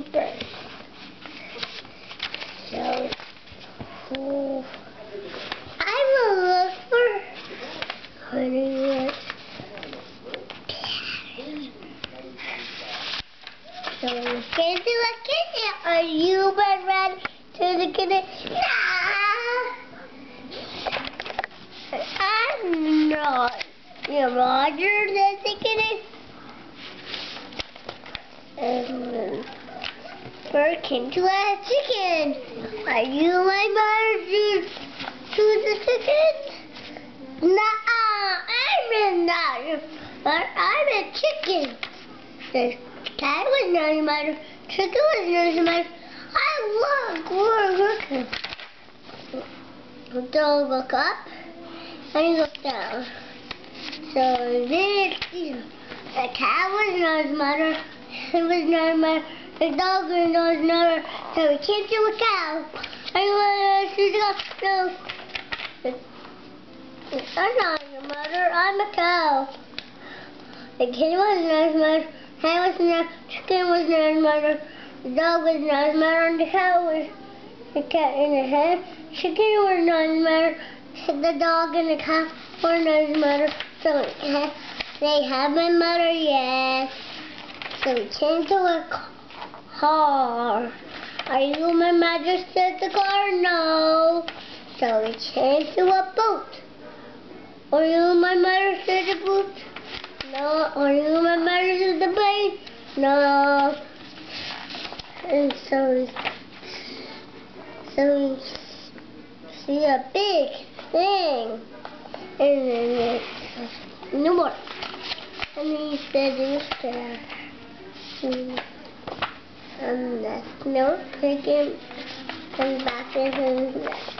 paper. So, I will look for Honeywood. So we can do a kitchen. Are you ready to the kitchen? Nah! I'm not. You're Roger the kitchen. And we're into a chicken. Are you my mother to the chicken? Nah, I'm not. But I'm a chicken. The cat was not your mother. Chicken was not your mother. I love working. Don't look up and look down. So this, the cat was not his mother. It was not his mother. The dog was not his mother. So we can't do a cow. I want to see the no. I'm not your mother. I'm a cow. The kid was not his mother. Hen was not. Chicken was not his mother. The dog was not his mother. And the cow was the cat and the hen. Chicken was not his mother. The dog and the cow were not his mother. So they have my mother, yes. So we came to a car. Are you my mother? Said the car, no. So we came to a boat. Are you my mother? Said the boat, no. Are you my mother? Said the plane, no. And so we see a big thing. And then no more. And he said this there. And the snow picking comes back in his neck.